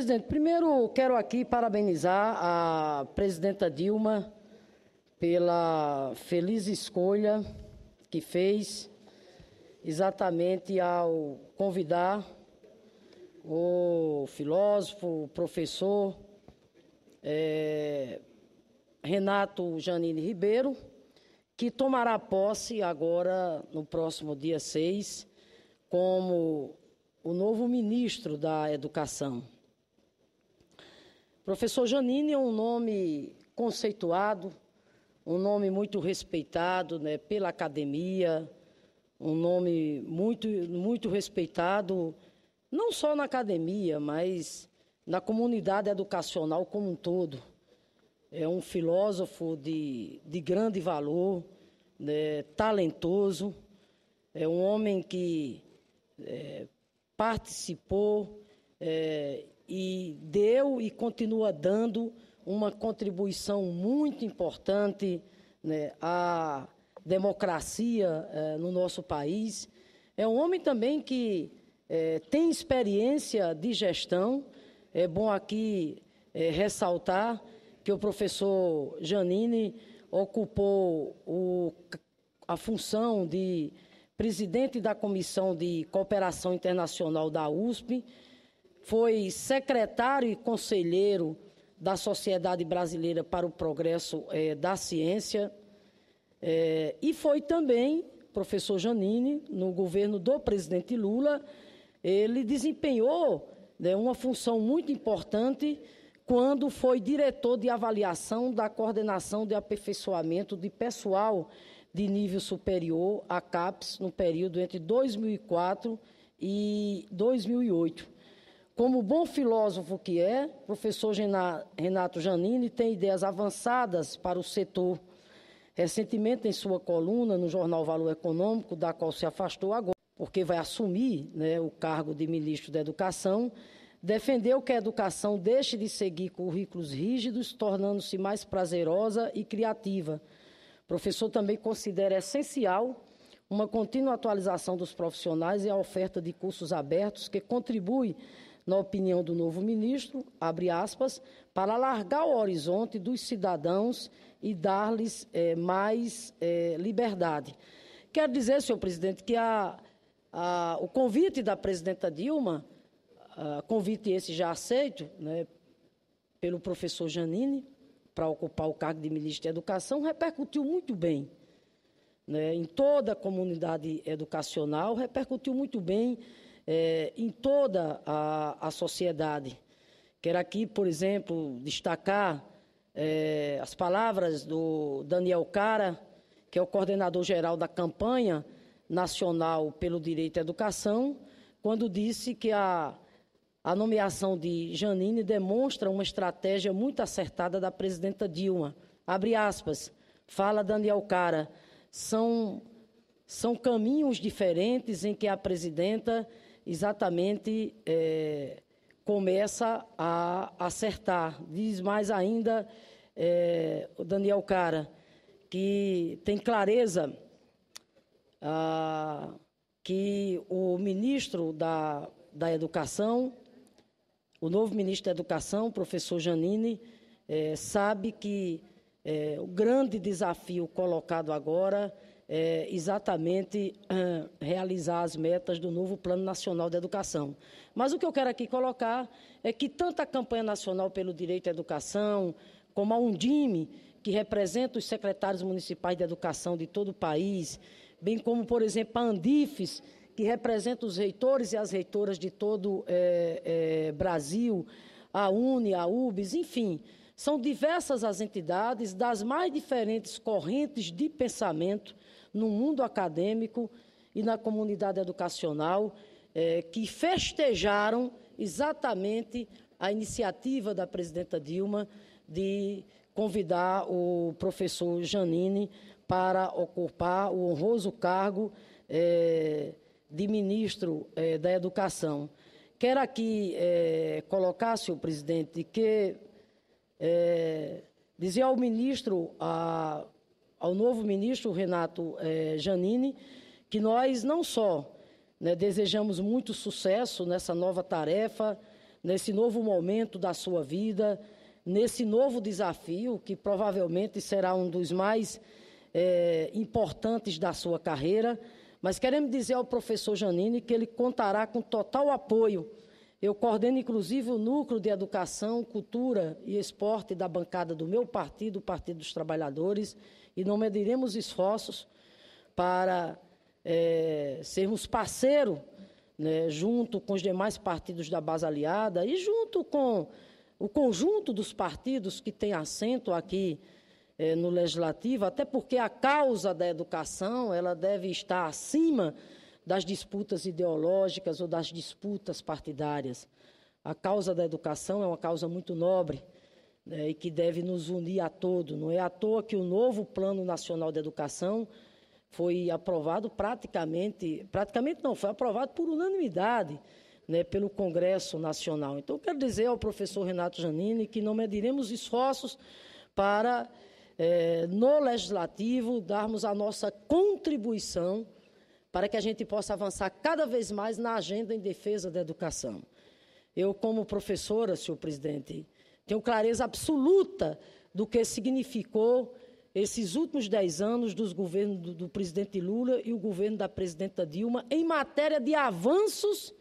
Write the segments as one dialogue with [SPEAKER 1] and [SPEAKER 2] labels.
[SPEAKER 1] presidente, primeiro quero aqui parabenizar a presidenta Dilma pela feliz escolha que fez exatamente ao convidar o filósofo, o professor Renato Janine Ribeiro, que tomará posse agora no próximo dia 6 como o novo ministro da Educação. Professor Janine é um nome conceituado, um nome muito respeitado, né, pela academia, um nome muito respeitado, não só na academia, mas na comunidade educacional como um todo. É um filósofo de grande valor, né, talentoso, é um homem que participou e deu e continua dando uma contribuição muito importante, né, à democracia no nosso país. É um homem também que tem experiência de gestão. É bom aqui ressaltar que o professor Janine ocupou a função de presidente da Comissão de Cooperação Internacional da USP, foi secretário e conselheiro da Sociedade Brasileira para o Progresso da Ciência e foi também, professor Janine, no governo do presidente Lula, ele desempenhou, né, uma função muito importante quando foi diretor de avaliação da coordenação de aperfeiçoamento de pessoal de nível superior, a CAPES, no período entre 2004 e 2008. Como bom filósofo que é, professor Renato Janine tem ideias avançadas para o setor. Recentemente, em sua coluna no jornal Valor Econômico, da qual se afastou agora, porque vai assumir, né, o cargo de ministro da Educação, defendeu que a educação deixe de seguir currículos rígidos, tornando-se mais prazerosa e criativa. O professor também considera essencial uma contínua atualização dos profissionais e a oferta de cursos abertos que contribui, na opinião do novo ministro, abre aspas, para alargar o horizonte dos cidadãos e dar-lhes mais liberdade. Quero dizer, senhor presidente, que o convite da presidenta Dilma, convite esse já aceito, né, pelo professor Janine, para ocupar o cargo de ministro da Educação, repercutiu muito bem, né, em toda a comunidade educacional, repercutiu muito bem em toda a sociedade. Quero aqui, por exemplo, destacar as palavras do Daniel Cara, que é o coordenador-geral da campanha nacional pelo direito à educação, quando disse que a nomeação de Janine demonstra uma estratégia muito acertada da presidenta Dilma. Abre aspas, fala Daniel Cara, são caminhos diferentes em que a presidenta exatamente começa a acertar. Diz mais ainda o Daniel Cara, que tem clareza que o ministro da Educação, o novo ministro da Educação, o professor Janine, sabe que o grande desafio colocado agora é exatamente realizar as metas do novo Plano Nacional de Educação. Mas o que eu quero aqui colocar é que tanto a campanha nacional pelo direito à educação, como a Undime, que representa os secretários municipais de educação de todo o país, bem como, por exemplo, a Andifes, que representa os reitores e as reitoras de todo o Brasil, a UNE, a UBS, enfim, são diversas as entidades das mais diferentes correntes de pensamento no mundo acadêmico e na comunidade educacional que festejaram exatamente a iniciativa da presidenta Dilma de convidar o professor Janine para ocupar o honroso cargo de ministro da Educação. Quero aqui colocar, senhor presidente, que dizer ao ministro, ao novo ministro Renato Janine, que nós não só, né, desejamos muito sucesso nessa nova tarefa, nesse novo momento da sua vida, nesse novo desafio, que provavelmente será um dos mais importantes da sua carreira. Mas queremos dizer ao professor Janine que ele contará com total apoio. Eu coordeno, inclusive, o Núcleo de Educação, Cultura e Esporte da bancada do meu partido, o Partido dos Trabalhadores, e não mediremos esforços para sermos parceiros, né, junto com os demais partidos da base aliada e junto com o conjunto dos partidos que têm assento aqui no Legislativo, até porque a causa da educação ela deve estar acima das disputas ideológicas ou das disputas partidárias. A causa da educação é uma causa muito nobre, né, e que deve nos unir a todos. Não é à toa que o novo Plano Nacional de Educação foi aprovado foi aprovado por unanimidade, né, pelo Congresso Nacional. Então, quero dizer ao professor Renato Janine que não mediremos esforços para, no Legislativo, darmos a nossa contribuição para que a gente possa avançar cada vez mais na agenda em defesa da educação. Eu, como professora, senhor presidente, tenho clareza absoluta do que significou esses últimos 10 anos dos governos do presidente Lula e o governo da presidenta Dilma em matéria de avanços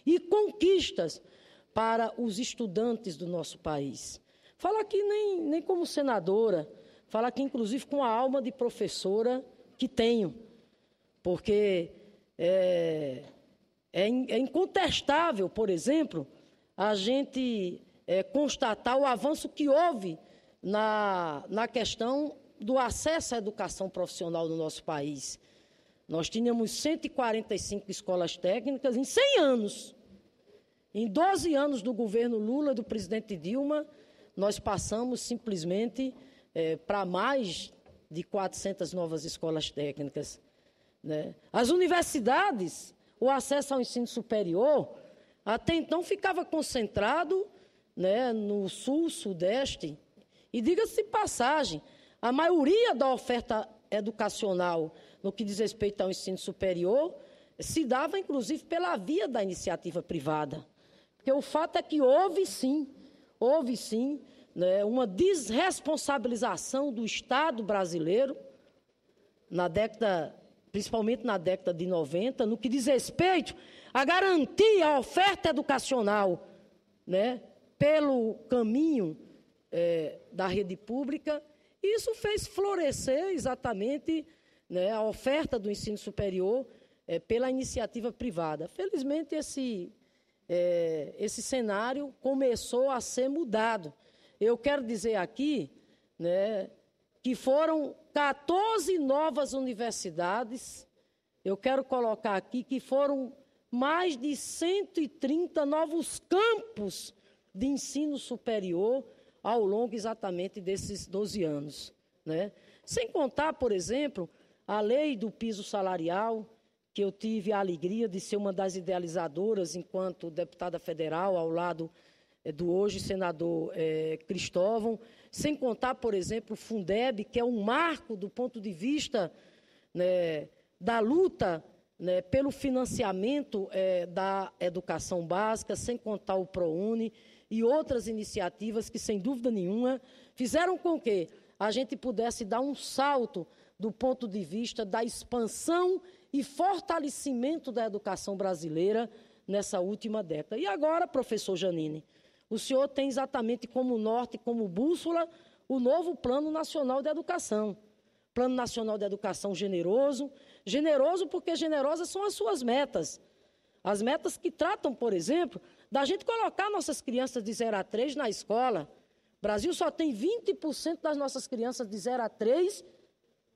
[SPEAKER 1] e conquistas para os estudantes do nosso país. Falo aqui nem como senadora, falo aqui, inclusive, com a alma de professora que tenho, porque é incontestável, por exemplo, a gente constatar o avanço que houve na questão do acesso à educação profissional no nosso país. Nós tínhamos 145 escolas técnicas em 100 anos. Em 12 anos do governo Lula e do presidente Dilma, nós passamos simplesmente para mais de 400 novas escolas técnicas, né? As universidades, o acesso ao ensino superior, até então ficava concentrado, né, no sul, sudeste, e diga-se de passagem, a maioria da oferta educacional no que diz respeito ao ensino superior se dava, inclusive, pela via da iniciativa privada. Porque o fato é que houve sim, né, uma desresponsabilização do Estado brasileiro, principalmente na década de 90, no que diz respeito a garantir a oferta educacional, né, pelo caminho da rede pública. Isso fez florescer exatamente, né, a oferta do ensino superior pela iniciativa privada. Felizmente, esse cenário começou a ser mudado. Eu quero dizer aqui, né, que foram 14 novas universidades, eu quero colocar aqui que foram mais de 130 novos campos de ensino superior ao longo exatamente desses 12 anos, né? Sem contar, por exemplo, a lei do piso salarial, que eu tive a alegria de ser uma das idealizadoras enquanto deputada federal, ao lado do hoje senador Cristóvão, sem contar, por exemplo, o Fundeb, que é um marco do ponto de vista, né, da luta, né, pelo financiamento da educação básica, sem contar o ProUni e outras iniciativas que, sem dúvida nenhuma, fizeram com que a gente pudesse dar um salto do ponto de vista da expansão e fortalecimento da educação brasileira nessa última década. E agora, professor Janine, o senhor tem exatamente como norte, como bússola, o novo Plano Nacional de Educação. Plano Nacional de Educação generoso porque generosas são as suas metas. As metas que tratam, por exemplo, da gente colocar nossas crianças de 0 a 3 na escola. O Brasil só tem 20% das nossas crianças de 0 a 3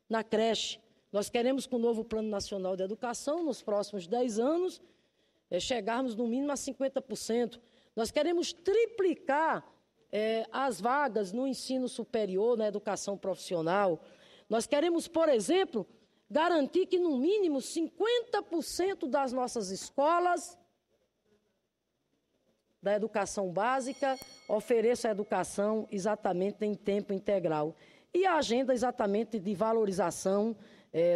[SPEAKER 1] na creche. Nós queremos, com o novo Plano Nacional de Educação, nos próximos 10 anos, chegarmos no mínimo a 50%. Nós queremos triplicar as vagas no ensino superior, na educação profissional. Nós queremos, por exemplo, garantir que, no mínimo, 50% das nossas escolas da educação básica ofereçam a educação exatamente em tempo integral. E a agenda exatamente de valorização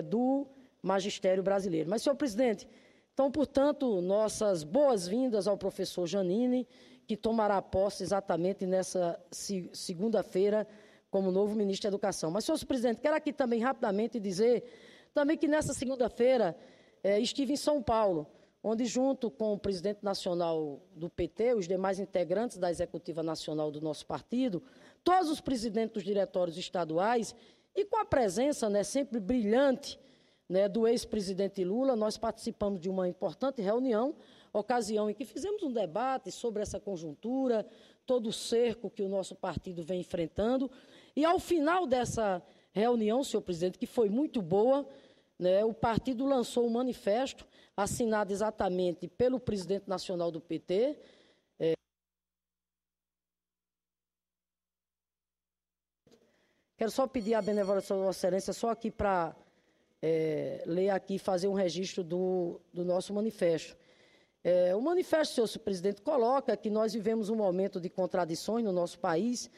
[SPEAKER 1] do magistério brasileiro. Mas, senhor presidente, Então, portanto, nossas boas-vindas ao professor Janine, que tomará posse exatamente nessa segunda-feira como novo ministro da Educação. Mas, senhor presidente, quero aqui também rapidamente dizer também que nessa segunda-feira estive em São Paulo, onde, junto com o presidente nacional do PT, os demais integrantes da executiva nacional do nosso partido, todos os presidentes dos diretórios estaduais, e com a presença sempre brilhante do ex-presidente Lula, nós participamos de uma importante reunião, ocasião em que fizemos um debate sobre essa conjuntura, todo o cerco que o nosso partido vem enfrentando. E, ao final dessa reunião, senhor presidente, que foi muito boa, o partido lançou um manifesto assinado exatamente pelo presidente nacional do PT, quero só pedir a benevolência da Vossa Excelência, só aqui para ler aqui, fazer um registro do nosso manifesto. O manifesto, senhor presidente, coloca que nós vivemos um momento de contradições no nosso país.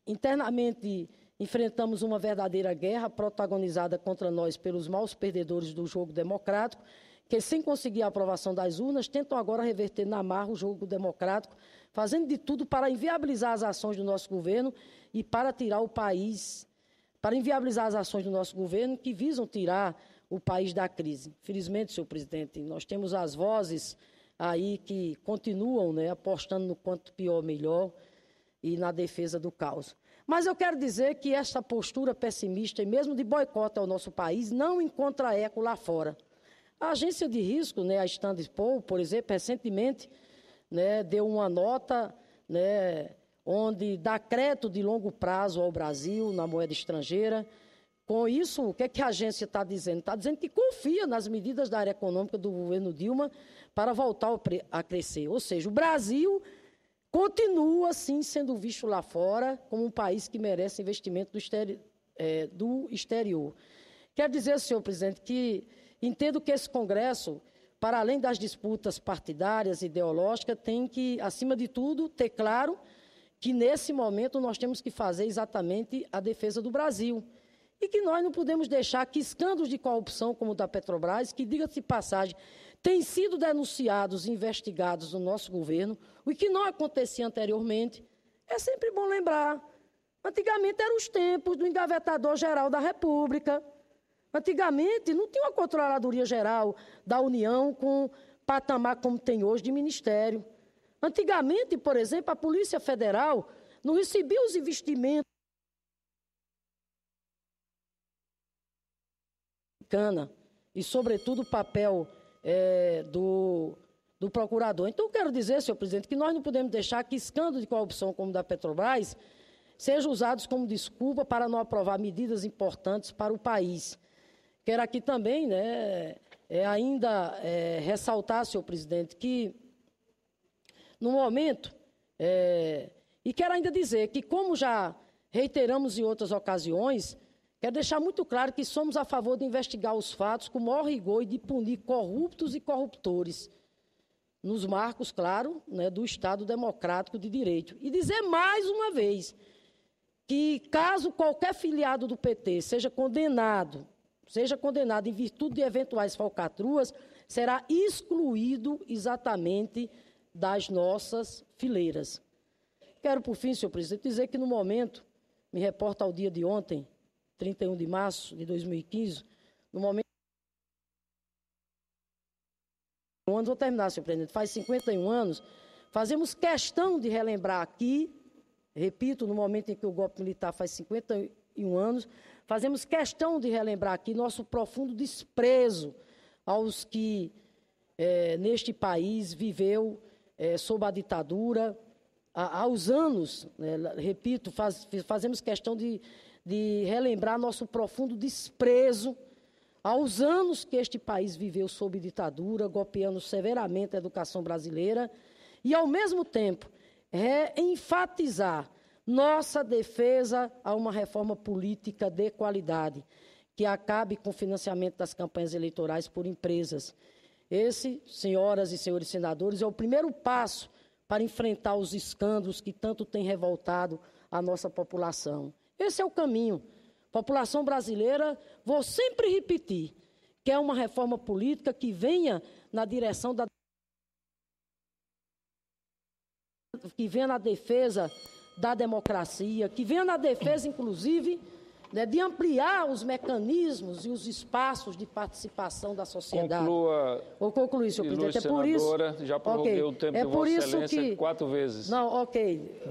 [SPEAKER 1] Internamente, enfrentamos uma verdadeira guerra protagonizada contra nós pelos maus perdedores do jogo democrático, que, sem conseguir a aprovação das urnas, tentam agora reverter na marra o jogo democrático, fazendo de tudo para inviabilizar as ações do nosso governo e para tirar o país, para inviabilizar as ações do nosso governo que visam tirar o país da crise. Felizmente, senhor presidente, nós temos as vozes aí que continuam apostando no quanto pior, melhor e na defesa do caos. Mas eu quero dizer que essa postura pessimista e mesmo de boicote ao nosso país não encontra eco lá fora. A agência de risco, a Standard & Poor's, por exemplo, recentemente deu uma nota onde dá crédito de longo prazo ao Brasil na moeda estrangeira. Com isso, o que é que a agência está dizendo? Está dizendo que confia nas medidas da área econômica do governo Dilma para voltar a crescer. Ou seja, o Brasil continua, sim, sendo visto lá fora como um país que merece investimento do exterior. Quero dizer, senhor presidente, que entendo que esse Congresso, para além das disputas partidárias e ideológicas, tem que, acima de tudo, ter claro que, nesse momento, nós temos que fazer exatamente a defesa do Brasil. E que nós não podemos deixar que escândalos de corrupção, como o da Petrobras, que, diga-se de passagem, têm sido denunciados e investigados no nosso governo, o que não acontecia anteriormente. É sempre bom lembrar. Antigamente eram os tempos do engavetador-geral da República. Antigamente não tinha uma controladoria geral da União com patamar como tem hoje de ministério. Antigamente, por exemplo, a Polícia Federal não recebia os investimentos e, sobretudo, o papel do procurador. Então, quero dizer, senhor presidente, que nós não podemos deixar que escândalos de corrupção como o da Petrobras sejam usados como desculpa para não aprovar medidas importantes para o país. Quero aqui também ainda ressaltar, senhor presidente, que no momento, e quero ainda dizer que, como já reiteramos em outras ocasiões, quero deixar muito claro que somos a favor de investigar os fatos com o maior rigor e de punir corruptos e corruptores, nos marcos, claro, do Estado Democrático de Direito. E dizer mais uma vez que, caso qualquer filiado do PT seja condenado em virtude de eventuais falcatruas, será excluído exatamente das nossas fileiras. Quero, por fim, senhor presidente, dizer que, no momento, me reporto ao dia de ontem, 31 de março de 2015, no momento... Vou terminar, senhor presidente. Faz 51 anos, fazemos questão de relembrar aqui, repito, no momento em que o golpe militar faz 51 anos, fazemos questão de relembrar aqui nosso profundo desprezo aos que, neste país, viveu sob a ditadura, aos anos, repito, fazemos questão de relembrar nosso profundo desprezo aos anos que este país viveu sob ditadura, golpeando severamente a educação brasileira e, ao mesmo tempo, enfatizar nossa defesa a uma reforma política de qualidade, que acabe com o financiamento das campanhas eleitorais por empresas. Esse, senhoras e senhores senadores, é o primeiro passo para enfrentar os escândalos que tanto têm revoltado a nossa população. Esse é o caminho. População brasileira, vou sempre repetir, quer uma reforma política que venha na direção que venha na defesa da democracia, que venha na defesa, inclusive, né, de ampliar os mecanismos e os espaços de participação da sociedade.
[SPEAKER 2] Vou concluir, senhor presidente.
[SPEAKER 1] É por isso,
[SPEAKER 2] já prorroguei o tempo de Vossa Excelência 4 vezes.
[SPEAKER 1] Não, ok.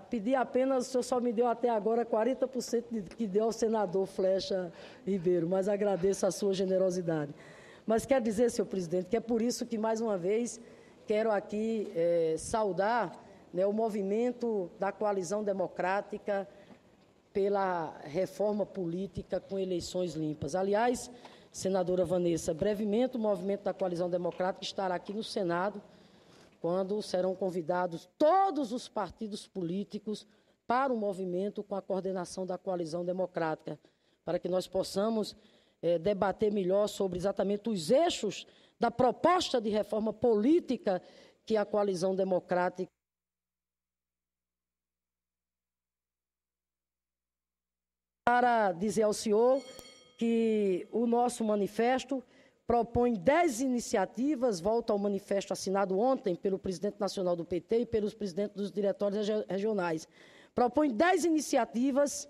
[SPEAKER 1] Pedi apenas, o senhor só me deu até agora 40% que deu ao senador Flecha Ribeiro, mas agradeço a sua generosidade. Mas quer dizer, senhor presidente, que é por isso que, mais uma vez, quero aqui saudar, né, o movimento da Coalizão Democrática pela reforma política com eleições limpas. Aliás, senadora Vanessa, brevemente o movimento da Coalizão Democrática estará aqui no Senado, quando serão convidados todos os partidos políticos para o movimento com a coordenação da Coalizão Democrática, para que nós possamos debater melhor sobre exatamente os eixos da proposta de reforma política que a Coalizão Democrática para dizer ao senhor que o nosso manifesto propõe 10 iniciativas, volta ao manifesto assinado ontem pelo presidente nacional do PT e pelos presidentes dos diretórios regionais. Propõe 10 iniciativas,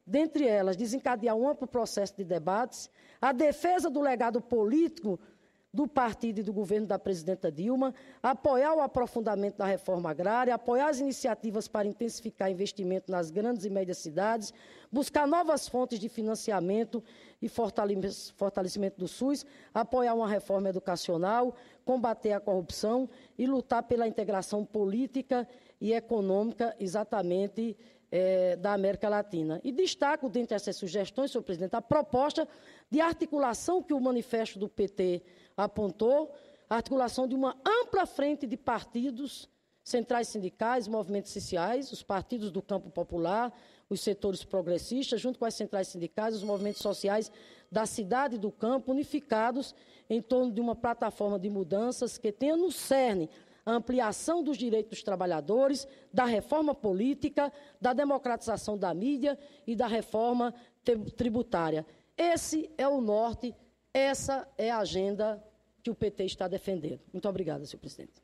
[SPEAKER 1] dentre elas, desencadear um amplo processo de debates, a defesa do legado político do partido e do governo da presidenta Dilma, apoiar o aprofundamento da reforma agrária, apoiar as iniciativas para intensificar investimento nas grandes e médias cidades, buscar novas fontes de financiamento e fortalecimento do SUS, apoiar uma reforma educacional, combater a corrupção e lutar pela integração política e econômica exatamente da América Latina. E destaco, dentre essas sugestões, senhor presidente, a proposta de articulação que o manifesto do PT apontou, a articulação de uma ampla frente de partidos, centrais sindicais, movimentos sociais, os partidos do campo popular, os setores progressistas, junto com as centrais sindicais, os movimentos sociais da cidade e do campo, unificados em torno de uma plataforma de mudanças que tenha no cerne a ampliação dos direitos dos trabalhadores, da reforma política, da democratização da mídia e da reforma tributária. Esse é o norte, essa é a agenda que o PT está defendendo. Muito obrigada, senhor presidente.